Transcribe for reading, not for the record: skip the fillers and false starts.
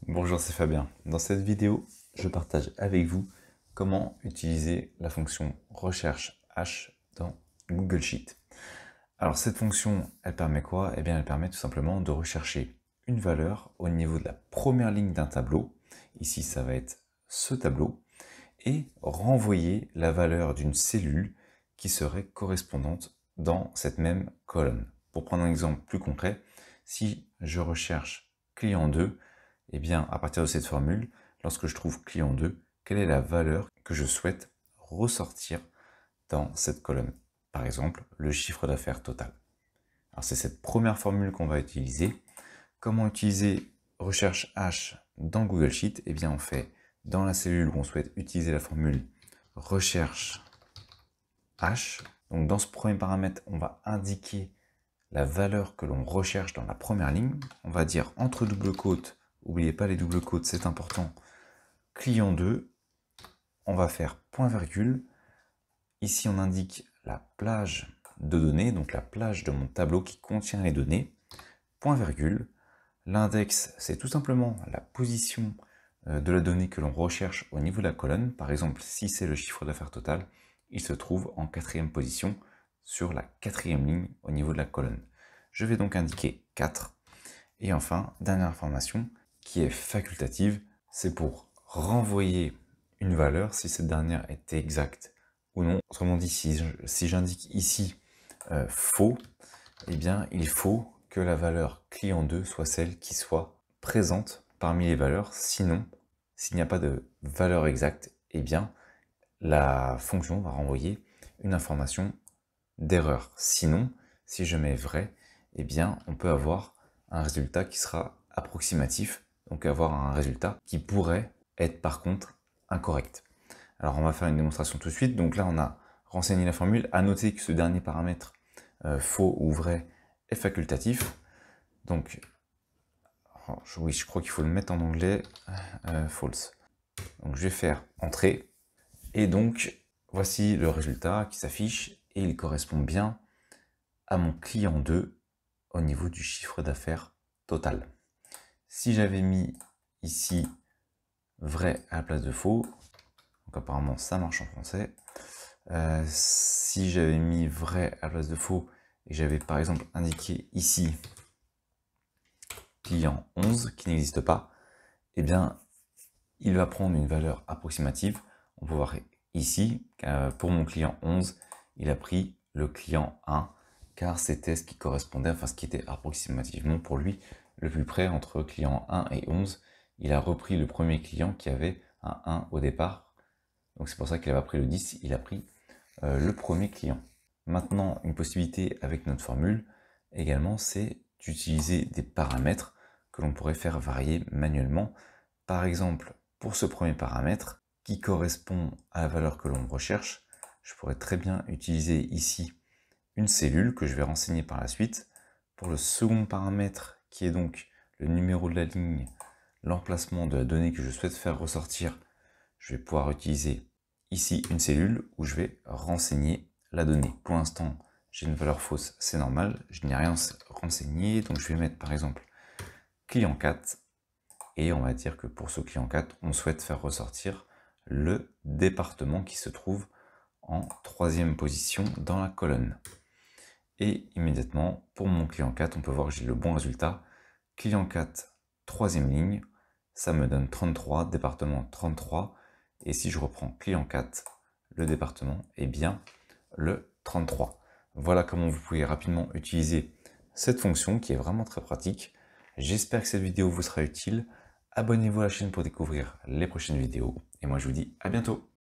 Bonjour, c'est Fabien. Dans cette vidéo, je partage avec vous comment utiliser la fonction recherche H dans Google Sheet. Alors cette fonction, elle permet quoi? Eh bien, elle permet tout simplement de rechercher une valeur au niveau de la première ligne d'un tableau. Ici, ça va être ce tableau. Et renvoyer la valeur d'une cellule qui serait correspondante dans cette même colonne. Pour prendre un exemple plus concret, si je recherche client 2, eh bien, à partir de cette formule, lorsque je trouve client 2, quelle est la valeur que je souhaite ressortir dans cette colonne? Par exemple, le chiffre d'affaires total. Alors, c'est cette première formule qu'on va utiliser. Comment utiliser recherche H dans Google Sheet? Eh bien, on fait dans la cellule où on souhaite utiliser la formule recherche H. Donc, dans ce premier paramètre, on va indiquer la valeur que l'on recherche dans la première ligne. On va dire entre double quotes, n'oubliez pas les double quotes, c'est important, client 2. On va faire point virgule. Ici, on indique la plage de données, donc la plage de mon tableau qui contient les données. Point virgule. L'index, c'est tout simplement la position de la donnée que l'on recherche au niveau de la colonne. Par exemple, si c'est le chiffre d'affaires total, il se trouve en 4e position sur la 4e ligne au niveau de la colonne. Je vais donc indiquer 4. Et enfin, dernière information qui est facultative, c'est pour renvoyer une valeur si cette dernière est exacte ou non. Autrement dit, si j'indique ici faux, eh bien il faut que la valeur client 2 soit celle qui soit présente parmi les valeurs. Sinon, s'il n'y a pas de valeur exacte, eh bien la fonction va renvoyer une information d'erreur. Sinon, si je mets vrai, eh bien on peut avoir un résultat qui sera approximatif, donc avoir un résultat qui pourrait être par contre incorrect. Alors on va faire une démonstration tout de suite. Donc là on a renseigné la formule. À noter que ce dernier paramètre, faux ou vrai, est facultatif. Donc, oui, je crois qu'il faut le mettre en anglais, false. Donc je vais faire entrée. Et donc, voici le résultat qui s'affiche et il correspond bien à mon client 2 au niveau du chiffre d'affaires total. Si j'avais mis ici vrai à la place de faux, donc apparemment ça marche en français, si j'avais mis vrai à la place de faux et j'avais par exemple indiqué ici client 11 qui n'existe pas, eh bien il va prendre une valeur approximative. On peut voir ici, pour mon client 11, il a pris le client 1, car c'était ce qui correspondait, enfin ce qui était approximativement pour lui le plus près entre client 1 et 11. Il a repris le premier client qui avait un 1 au départ, donc c'est pour ça qu'il n'a pas pris le 10, il a pris le premier client. Maintenant, une possibilité avec notre formule également, c'est d'utiliser des paramètres que l'on pourrait faire varier manuellement. Par exemple, pour ce premier paramètre, qui correspond à la valeur que l'on recherche, je pourrais très bien utiliser ici une cellule que je vais renseigner par la suite. Pour le second paramètre, qui est donc le numéro de la ligne, l'emplacement de la donnée que je souhaite faire ressortir, je vais pouvoir utiliser ici une cellule où je vais renseigner la donnée. Pour l'instant, j'ai une valeur fausse, c'est normal, je n'ai rien renseigné, donc je vais mettre par exemple client 4, et on va dire que pour ce client 4, on souhaite faire ressortir le département qui se trouve en 3e position dans la colonne. Et immédiatement, pour mon client 4, on peut voir que j'ai le bon résultat. Client 4, 3e ligne, ça me donne 33, département 33. Et si je reprends client 4, le département est bien le 33. Voilà comment vous pouvez rapidement utiliser cette fonction qui est vraiment très pratique. J'espère que cette vidéo vous sera utile. Abonnez-vous à la chaîne pour découvrir les prochaines vidéos. Et moi je vous dis à bientôt.